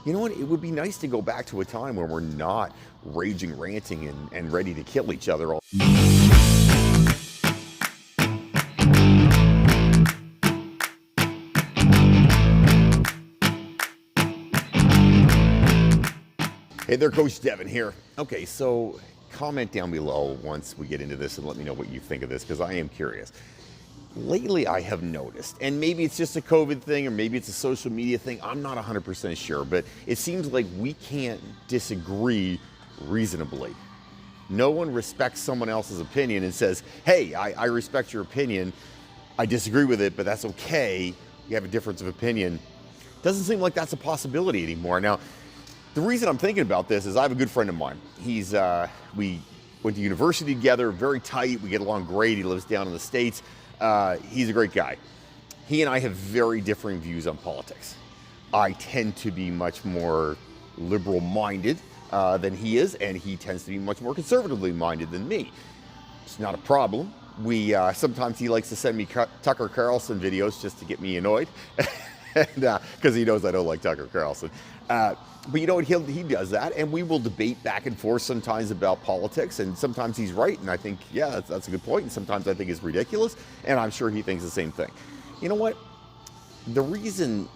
You know what? It would be nice to go back to a time where we're not raging, ranting, and ready to kill each other all. Hey there, Coach Devin here. Okay, so comment down below once we get into this and let me know what you think of this, because I am curious. Lately, I have noticed, and maybe it's just a COVID thing or maybe it's a social media thing, I'm not 100% sure, but it seems like we can't disagree reasonably. No one respects someone else's opinion and says, hey, I respect your opinion, I disagree with it, but that's okay, you have a difference of opinion. Doesn't seem like that's a possibility anymore. Now, the reason I'm thinking about this is I have a good friend of mine. We went to university together, very tight, we get along great, he lives down in the States. He's a great guy. He and I have very differing views on politics. I tend to be much more liberal-minded than he is, and he tends to be much more conservatively minded than me. It's not a problem. Sometimes he likes to send me Tucker Carlson videos just to get me annoyed, because he knows I don't like Tucker Carlson. But you know what, he does that, and we will debate back and forth sometimes about politics, and sometimes he's right, and I think, yeah, that's a good point, and sometimes I think it's ridiculous, and I'm sure he thinks the same thing. You know what? The reason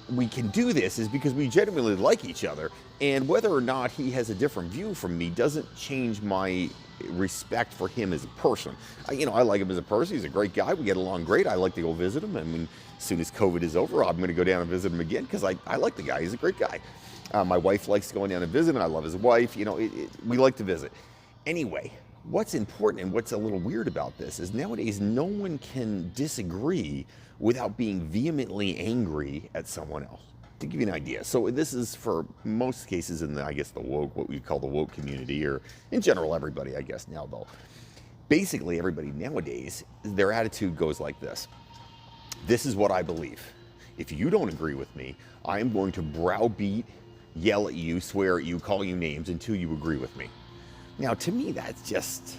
we can do this is because we genuinely like each other, and whether or not he has a different view from me doesn't change my respect for him as a person. I like him as a person. He's a great guy. We get along great. I like to go visit him. I mean, as soon as COVID is over, I'm going to go down and visit him again because I like the guy. He's a great guy. My wife likes going down and visiting. I love his wife. We like to visit. Anyway, what's important and what's a little weird about this is nowadays no one can disagree without being vehemently angry at someone else. To give you an idea, so this is for most cases in the woke, what we call the woke community, or in general everybody, I guess now though. Basically, everybody nowadays, their attitude goes like this. This is what I believe. If you don't agree with me, I am going to browbeat, yell at you, swear at you, call you names until you agree with me. Now, to me, that's just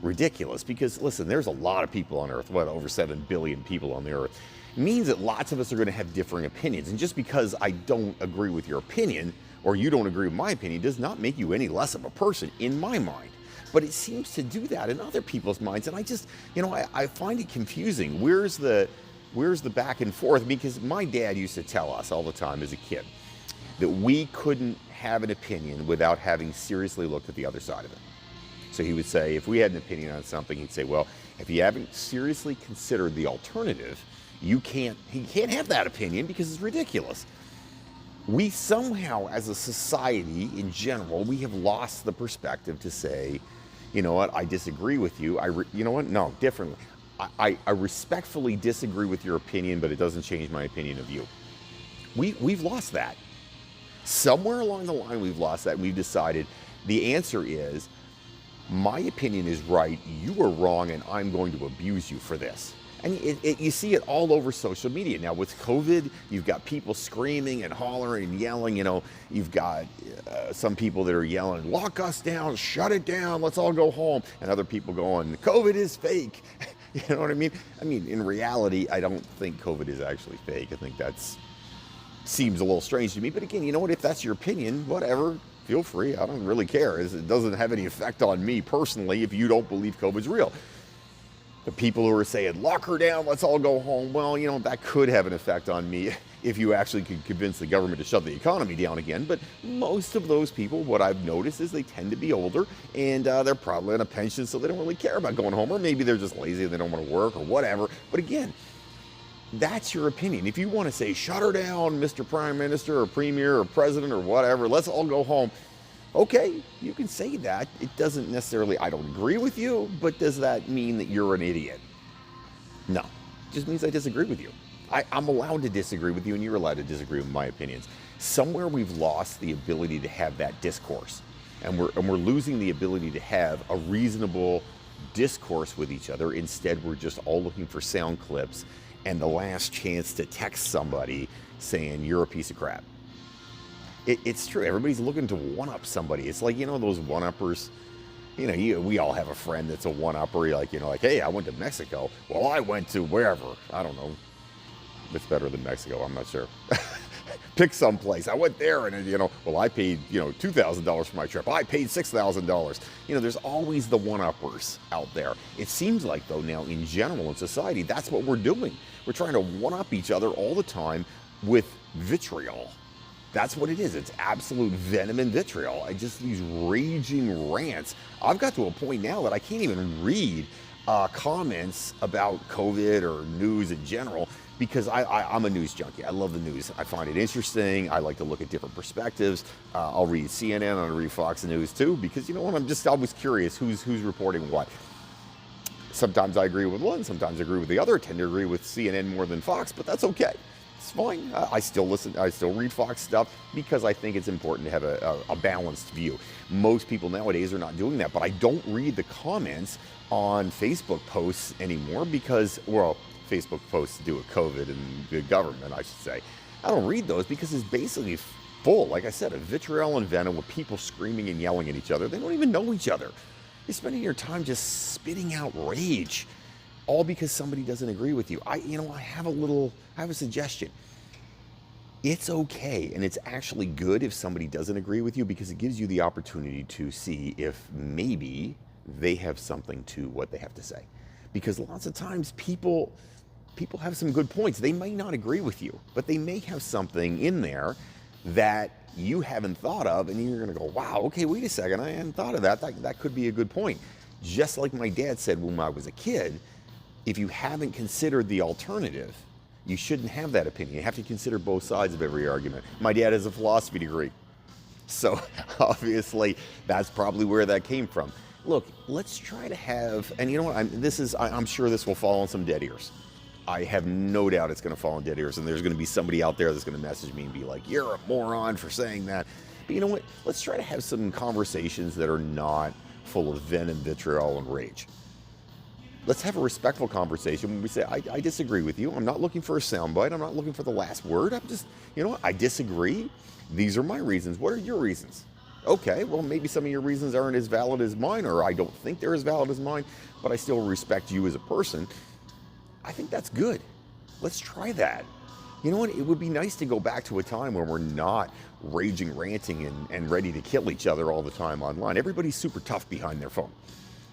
ridiculous because, listen, there's a lot of people on Earth, over 7 billion people on the Earth. It means that lots of us are going to have differing opinions. And just because I don't agree with your opinion or you don't agree with my opinion does not make you any less of a person in my mind. But it seems to do that in other people's minds. And I just, I find it confusing. Where's the back and forth? Because my dad used to tell us all the time as a kid that we couldn't have an opinion without having seriously looked at the other side of it. So he would say, if we had an opinion on something, he'd say, well, if you haven't seriously considered the alternative, he can't have that opinion because it's ridiculous. We somehow, as a society in general, we have lost the perspective to say, you know what, I disagree with you. No, differently. I respectfully disagree with your opinion, but it doesn't change my opinion of you. We've lost that. Somewhere along the line, we've lost that, and we've decided the answer is, my opinion is right, you are wrong, and I'm going to abuse you for this. And you see it all over social media. Now, with COVID, you've got people screaming and hollering and yelling. You've got some people that are yelling, lock us down, shut it down, let's all go home. And other people going, COVID is fake. You know what I mean? In reality, I don't think COVID is actually fake. I think seems a little strange to me. But again, you know what? If that's your opinion, whatever, feel free. I don't really care. It doesn't have any effect on me personally if you don't believe COVID's real. The people who are saying, lock her down, let's all go home, well, that could have an effect on me if you actually could convince the government to shut the economy down again. But most of those people, what I've noticed is they tend to be older, and they're probably on a pension, so they don't really care about going home, or maybe they're just lazy and they don't want to work or whatever. But again, that's your opinion. If you want to say, shut her down, Mr. Prime Minister or Premier or President or whatever, let's all go home. Okay, you can say that. It doesn't necessarily, I don't agree with you, but does that mean that you're an idiot? No, it just means I disagree with you. I'm allowed to disagree with you, and you're allowed to disagree with my opinions. Somewhere we've lost the ability to have that discourse, and we're losing the ability to have a reasonable discourse with each other. Instead, we're just all looking for sound clips and the last chance to text somebody saying, you're a piece of crap. It's true. Everybody's looking to one-up somebody. It's like, those one-uppers. We all have a friend that's a one-upper. Like, hey, I went to Mexico. Well, I went to wherever. I don't know. It's better than Mexico. I'm not sure. pick someplace. I went there and, well, I paid, $2,000 for my trip. I paid $6,000. There's always the one-uppers out there. It seems like, though, now in general in society, that's what we're doing. We're trying to one-up each other all the time with vitriol. That's what it is. It's absolute venom and vitriol. These raging rants. I've got to a point now that I can't even read comments about COVID or news in general because I'm a news junkie. I love the news. I find it interesting. I like to look at different perspectives. I'll read CNN. I'll read Fox News too because you know what? I'm just always curious who's reporting what. Sometimes I agree with one. Sometimes I agree with the other. I tend to agree with CNN more than Fox, but that's okay. It's fine. I still listen. I still read Fox stuff because I think it's important to have a balanced view. Most people nowadays are not doing that, but I don't read the comments on Facebook posts anymore because, well, Facebook posts to do with COVID and the government, I should say. I don't read those because it's basically full, like I said, of vitriol and venom with people screaming and yelling at each other. They don't even know each other. You're spending your time just spitting out rage, all because somebody doesn't agree with you. I have a suggestion. It's okay, and it's actually good if somebody doesn't agree with you because it gives you the opportunity to see if maybe they have something to what they have to say. Because lots of times people have some good points. They may not agree with you, but they may have something in there that you haven't thought of, and you're going to go, wow, okay, wait a second, I hadn't thought of that. That could be a good point. Just like my dad said when I was a kid, if you haven't considered the alternative, you shouldn't have that opinion. You have to consider both sides of every argument. My dad has a philosophy degree, so obviously that's probably where that came from. Look, let's try to have, and you know what, I'm sure this will fall on some dead ears. I have no doubt it's going to fall on dead ears, and there's going to be somebody out there that's going to message me and be like, you're a moron for saying that. But you know what? Let's try to have some conversations that are not full of venom, vitriol, and rage. Let's have a respectful conversation when we say, I disagree with you. I'm not looking for a soundbite. I'm not looking for the last word. I'm just, you know what? I disagree. These are my reasons. What are your reasons? Okay, well, maybe some of your reasons aren't as valid as mine, or I don't think they're as valid as mine, but I still respect you as a person. I think that's good. Let's try that. You know what? It would be nice to go back to a time when we're not raging, ranting, and ready to kill each other all the time online. Everybody's super tough behind their phone.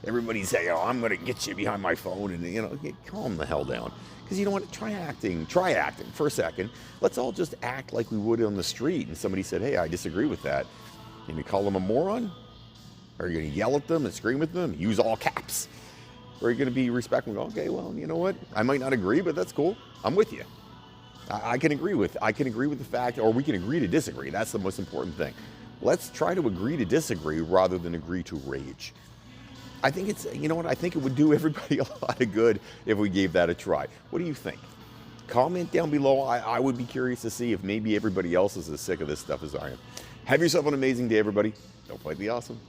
Everybody's saying, oh, I'm going to get you behind my phone, and, calm the hell down. Because you know what? Try acting for a second. Let's all just act like we would on the street, and somebody said, hey, I disagree with that. And you call them a moron? Are you going to yell at them and scream at them? Use all caps? Or are you going to be respectful and go, okay, well, you know what? I might not agree, but that's cool. I'm with you. I can agree with the fact, or we can agree to disagree. That's the most important thing. Let's try to agree to disagree rather than agree to rage. I think I think it would do everybody a lot of good if we gave that a try. What do you think? Comment down below. I would be curious to see if maybe everybody else is as sick of this stuff as I am. Have yourself an amazing day, everybody. Don't fight the awesome.